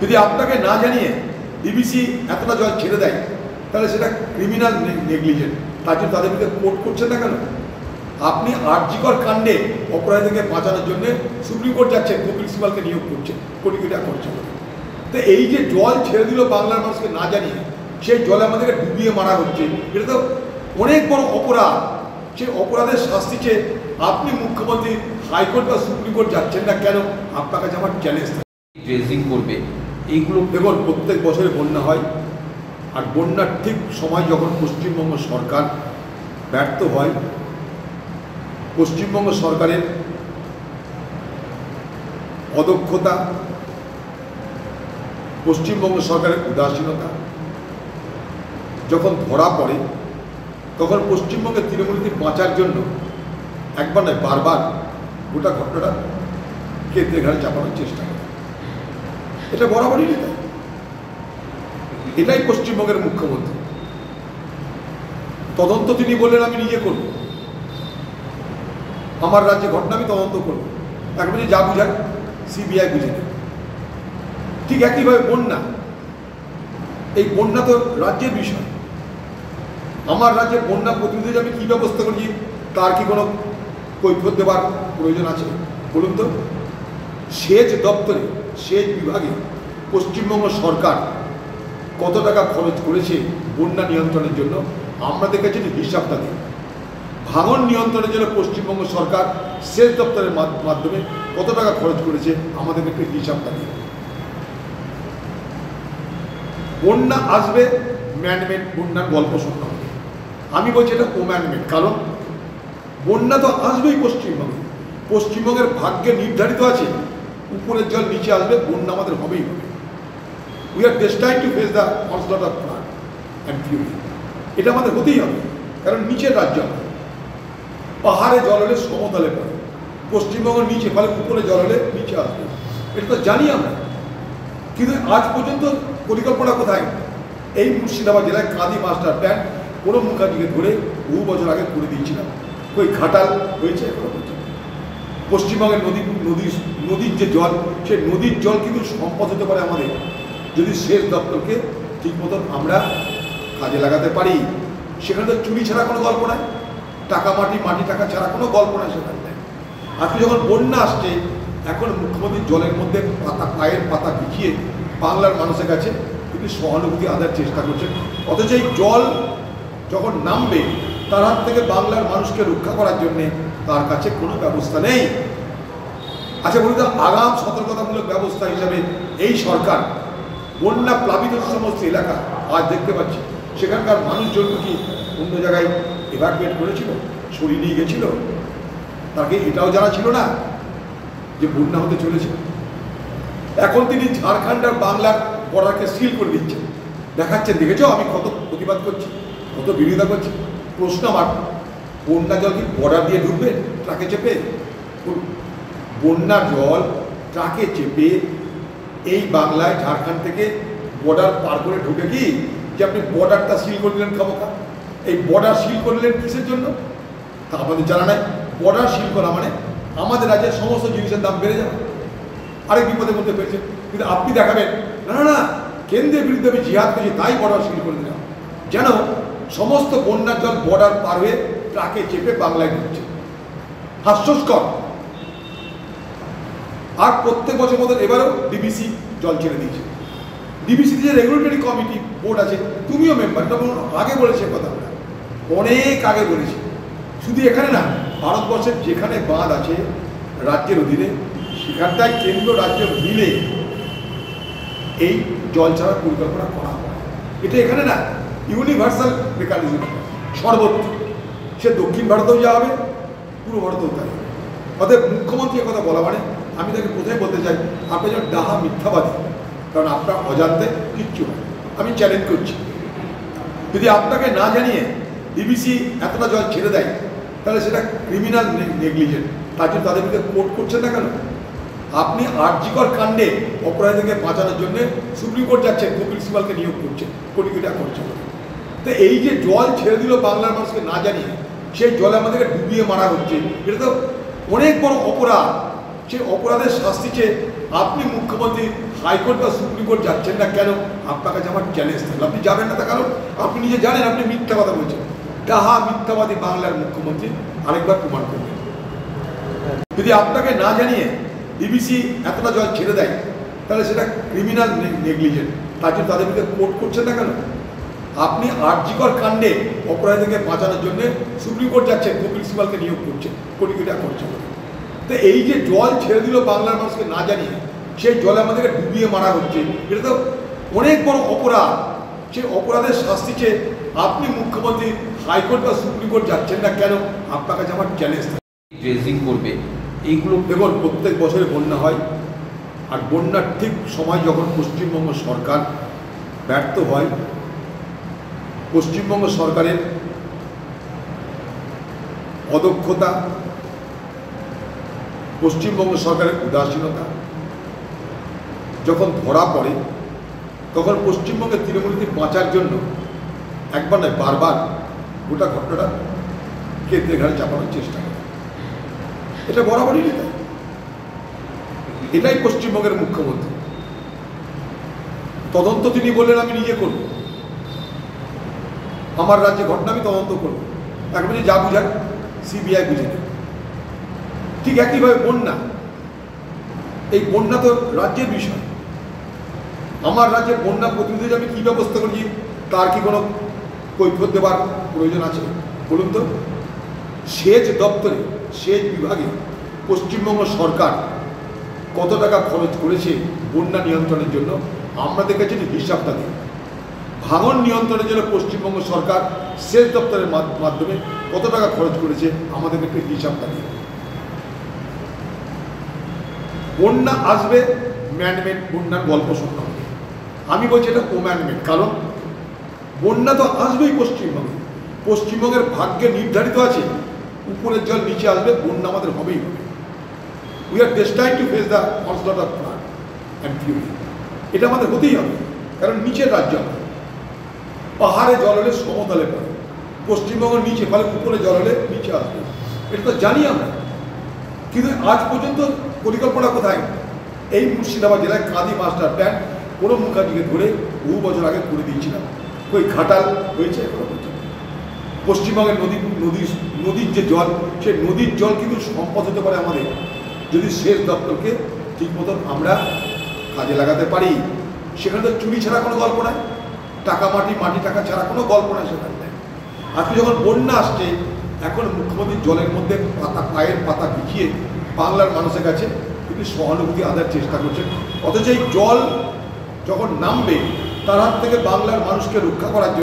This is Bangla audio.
যদি আপনাকে না জানিয়ে ডিবিসি এতটা জল ছেড়ে দেয় তাহলে সেটা ক্রিমিনাল নেগলিজেন্ট। তার জন্য তাদের বিরুদ্ধে কোর্ট করছেন না কেন? আপনি আরজিকর কাণ্ডে অপরাধীকে বাঁচানোর জন্য সুপ্রিম কোর্ট যাচ্ছেন, কপিল সিবালকে নিয়োগ করছেন, কোটি কোটি টাকা খরচা করে। তো এই যে জল ছেড়ে দিল বাংলার মানুষকে না জানিয়ে, সেই জলে আমাদেরকে ডুবিয়ে মারা হচ্ছে, এটা তো অনেক বড় অপরাধ। সেই অপরাধের শাস্তি চেয়ে আপনি মুখ্যমন্ত্রী হাইকোর্ট বা সুপ্রিম কোর্ট যাচ্ছেন না কেন? আপনার কাছে আমার চ্যালেঞ্জ ট্রেসিং করবে এইগুলো। দেখুন, প্রত্যেক বছরে বন্যা হয়, আর বন্যার ঠিক সময় যখন পশ্চিমবঙ্গ সরকার ব্যর্থ হয়, পশ্চিমবঙ্গ সরকারের অদক্ষতা, পশ্চিমবঙ্গ সরকারের উদাসীনতা যখন ধরা পড়ে, তখন পশ্চিমবঙ্গের তৃণমূলকে বাঁচার জন্য একবার নয় বারবার গোটা ঘটনাটা কেন্দ্রের ঘাড়ে চাপানোর চেষ্টা করে। এটা বরাবরই তাই। এটাই পশ্চিমবঙ্গের মুখ্যমন্ত্রী। তদন্ত তিনি বললেন আমি নিজে করব, আমার রাজ্যে ঘটনা আমি তদন্ত করব। এখন যা বুঝার সিবিআই বুঝে নেবে। ঠিক একইভাবে বন্যা, এই বন্যা তো রাজ্যের বিষয়। আমার রাজ্যের বন্যা প্রতিনিধি আমি কী ব্যবস্থা করছি তার কি কোনো কৈফিয়ত দেওয়ার প্রয়োজন আছে বলুন তো? সেচ দপ্তরে, সেচ বিভাগে পশ্চিমবঙ্গ সরকার কত টাকা খরচ করেছে বন্যা নিয়ন্ত্রণের জন্য আমরা দেখেছি হিসাবটা দিই। ভাঙন নিয়ন্ত্রণের জন্য পশ্চিমবঙ্গ সরকার সেচ দপ্তরের মাধ্যমে কত টাকা খরচ করেছে আমাদেরকে একটু হিসাবটা দিই। বন্যা আসবে, ম্যানমেড বন্যার গল্প শুনতে হবে। আমি বলছি এটা ওম্যানমেড, কারণ বন্যা তো আসবেই পশ্চিমবঙ্গে। পশ্চিমবঙ্গের ভাগ্যে নির্ধারিত আছে উপরের জল নিচে আসবে, বন্যা আমাদের হবেই হবে। We are destined to face the onslaught of flood and fury. এটা আমাদের হতেই হবে, কারণ নিচের রাজ্য আমাদের। পাহাড়ে জল হলে সমতলে পড়ে, পশ্চিমবঙ্গের নিচে ফলে উপরে জল হলে নিচে আসবে, এটা তো জানি আমরা। কিন্তু আজ পর্যন্ত পরিকল্পনা কোথায়? এই মুর্শিদাবাদ জেলায় কাঁদি মাস্টার প্ল্যান কোনো মুখার্জিকে ধরে বহু বছর আগে করে দিয়েছিলাম, ওই ঘাটাল হয়েছে এখনো পর্যন্ত। পশ্চিমবঙ্গের নদীর যে জল, সেই নদীর জল কিন্তু সম্পদ হতে পারে আমাদের, যদি সেচ দপ্তরকে ঠিক মতন আমরা কাজে লাগাতে পারি। সেখানে তো চুরি ছাড়া কোনো গল্প নাই, টাকা মাটি, মাটি টাকা ছাড়া কোনো গল্প নাই সেখানে। আজকে যখন বন্যা আসছে, এখন মুখ্যমন্ত্রী জলের মধ্যে পায়ের পাতা বিছিয়ে বাংলার মানুষের কাছে তিনি সহানুভূতি আদায়ের চেষ্টা করছেন। অথচ এই জল যখন নামবে, তার হাত থেকে বাংলার মানুষকে রক্ষা করার জন্যে তার কাছে কোনো ব্যবস্থা নেই। আচ্ছা বলুন, আগাম সতর্কতামূলক ব্যবস্থা হিসাবে এই সরকার বন্যা প্লাবিত সমস্ত এলাকা আজ দেখতে পাচ্ছি, সেখানকার মানুষজন কি অন্য জায়গায় এভাকুয়েট করেছিল, সরিয়ে নিয়ে গেছিল? তাকে এটাও জানা ছিল না যে বন্যা হতে চলেছে। এখন তিনি ঝাড়খণ্ড আর বাংলার বর্ডারকে সিল করে দিচ্ছেন, দেখাচ্ছেন দেখেছ আমি কত প্রতিবাদ করছি, কত বিরোধিতা করছি। প্রশ্ন আমার, বন্যা জল কি বর্ডার দিয়ে ঢুকবে ট্রাকে চেপে? বন্যা জল ট্রাকে চেপে এই বাংলায় ঝাড়খণ্ড থেকে বর্ডার পার করে ঢুকে কি যে আপনি বর্ডারটা সিল করে দিলেন খামোখা? এই বর্ডার সিল করলেন কিসের জন্য তা আমাদের জানা নাই। বর্ডার সিল করা মানে আমাদের রাজ্যের সমস্ত জিনিসের দাম বেড়ে যাবে, আরেক বিপদের মধ্যে পেয়েছে। কিন্তু আপনি দেখাবেন না না না কেন্দ্রের বিরুদ্ধে আমি জিহাদ করেছি তাই বর্ডার সিল করে দিলাম, যেন সমস্ত বন্যার জল বর্ডার পার হয়ে ট্রাকে চেপে বাংলায় ঢুকছে। হাস্যস্কর। আর প্রত্যেক বছর মতন এবারও ডিবিসি জল ছেড়ে দিয়েছে। ডিবিসিতে যে রেগুলেটরি কমিটি বোর্ড আছে, তুমিও মেম্বার, তখন আগে বলেছে কথা, আমরা অনেক আগে বলেছি। শুধু এখানে না, ভারতবর্ষের যেখানে বাঁধ আছে রাজ্যের অধীনে, সেখানটায় কেন্দ্র রাজ্য মিলে এই জল ছাড়ার পরিকল্পনা করা হয়। এটা এখানে না, ইউনিভার্সাল মেকানিজম, সর্বত্র। সে দক্ষিণ ভারতেও যা হবে, পূর্ব ভারতেও তাই। অতএব মুখ্যমন্ত্রী কথা বলা মানে আমি তাকে প্রথমে বলতে চাই, আপনি যেন ডাহা মিথ্যাবাদী, কারণ আপনার অজান্তে কিচ্ছু হয়। আমি চ্যালেঞ্জ করছি, যদি আপনাকে না জানিয়ে ডিবিসি এতটা জল ছেড়ে দেয় তাহলে সেটা ক্রিমিনাল নেগলিজেন্ট। তার জন্য তাদের বিরুদ্ধে কোর্ট করছেন না কেন? আপনি আরজিকর কাণ্ডে অপরাধীকে বাঁচানোর জন্য সুপ্রিম কোর্ট যাচ্ছেন, কপিল সিবালকে নিয়োগ করছেন, কোটি কোটি টাকা খরচা করে। তো এই যে জল ছেড়ে দিল বাংলার মানুষকে না জানিয়ে, সেই জলে আমাদেরকে ডুবিয়ে মারা হচ্ছে, এটা তো অনেক বড় অপরাধ। সেই অপরাধের শাস্তি চেয়ে আপনি মুখ্যমন্ত্রী হাইকোর্ট বা সুপ্রিম কোর্ট যাচ্ছেন না কেন? আপনার কাছে আমার চ্যালেঞ্জ থাকলো, আপনি যাবেন না, তার কারণ আপনি নিজে জানেন আপনি মিথ্যা কথা বলছেন। ডাহা মিথ্যাবাদী বাংলার মুখ্যমন্ত্রী আরেকবার প্রমাণ করবেন। যদি আপনাকে না জানিয়ে ডিবিসি এতটা জল ছেড়ে দেয় তাহলে সেটা ক্রিমিনাল নেগলিজেন্ট, তার জন্য তাদের বিরুদ্ধে কোর্ট করছেন না কেন? আপনি আরজিকর কাণ্ডে অপরাধীকে বাঁচানোর জন্য সুপ্রিম কোর্ট যাচ্ছেন, কপিল সিবালকে নিয়োগ করছেন, কোটি কোটি টাকা খরচা করে। তো এই যে জল ছেড়ে দিল বাংলার মানুষকে না জানিয়ে, সেই জলে আমাদেরকে ডুবিয়ে মারা হচ্ছে, এটা তো অনেক বড় অপরাধ। সেই অপরাধের শাস্তি চেয়ে আপনি মুখ্যমন্ত্রী হাইকোর্ট বা সুপ্রিম কোর্ট যাচ্ছেন না কেন? আপনার কাছে আমার চ্যালেঞ্জ থাকে। ড্রেজিং করবে এইগুলো দেখুন, প্রত্যেক বছরে বন্যা হয়, আর বন্যার ঠিক সময় যখন পশ্চিমবঙ্গ সরকার ব্যর্থ হয়, পশ্চিমবঙ্গ সরকারের অদক্ষতা, পশ্চিমবঙ্গ সরকারের উদাসীনতা যখন ধরা পড়ে, তখন পশ্চিমবঙ্গের তৃণমূলকে বাঁচার জন্য একবার নয় বারবার গোটা ঘটনাটা কেন্দ্রের ঘাড়ে চাপানোর চেষ্টা করে। এটা বরাবরই নেই, এটাই পশ্চিমবঙ্গের মুখ্যমন্ত্রী। তদন্ত তিনি বললেন আমি নিজে করব, আমার রাজ্যে ঘটনা আমি তদন্ত করব, এখন যা বুঝান সিবিআই বুঝে নেবে। ঠিক একইভাবে বন্যা, এই বন্যা তো রাজ্যের বিষয়। আমার রাজ্যের বন্যা প্রতিনিধি আমি কী ব্যবস্থা করছি তার কি কোনো কৈফিয়ত দেবার প্রয়োজন আছে বলুন তো? সেচ দপ্তরে, সেচ বিভাগে পশ্চিমবঙ্গ সরকার কত টাকা খরচ করেছে বন্যা নিয়ন্ত্রণের জন্য আমরা দেখেছি, হিসাবটা দিই। ভাঙন নিয়ন্ত্রণের জন্য পশ্চিমবঙ্গ সরকার সেচ দপ্তরের মাধ্যমে কত টাকা খরচ করেছে আমাদেরকে একটু হিসাবটা দিই। বন্যা আসবে, ম্যানমেড বন্যার গল্প শুনতে হবে। আমি বলছি এটা ওম্যানমেড, কারণ বন্যা তো আসবেই পশ্চিমবঙ্গে। পশ্চিমবঙ্গের ভাগ্যে নির্ধারিত আছে উপরের জল নিচে আসবে, বন্যা আমাদের হবেই হবে। We are destined to face the onslaught of flood and fury. এটা আমাদের হতেই হবে, কারণ নিচের রাজ্য আমাদের। পাহাড়ে জল হলে সমতলে পড়ে, পশ্চিমবঙ্গের নিচে, ফলে উপরে জল হলে নিচে আসবে, এটা তো জানি আমরা। কিন্তু আজ পর্যন্ত পরিকল্পনা কোথায়? এই মুর্শিদাবাদ জেলায় কাঁদি মাস্টার প্ল্যান কোনো মুখার্জিকে ধরে বহু বছর আগে করে দিয়েছিলাম, ওই ঘাটাল হয়েছে এখনো পর্যন্ত। পশ্চিমবঙ্গের নদীর যে জল, সেই নদীর জল কিন্তু সম্পদ হতে পারে আমাদের, যদি সেচ দপ্তরকে ঠিক মতন আমরা কাজে লাগাতে পারি। সেখানে তো চুরি ছাড়া কোনো গল্প নাই, টাকা মাটি, মাটি টাকা ছাড়া কোনো গল্প নাই সেখানে। আজকে যখন বন্যা আসছে, এখন মুখ্যমন্ত্রী জলের মধ্যে পায়ের পাতা বিছিয়ে বাংলার মানুষের কাছে তিনি সহানুভূতি আদায়ের চেষ্টা করছেন, অথচ এই জল যখন নামবে তার হাত থেকে বাংলার মানুষকে রক্ষা করার জন্য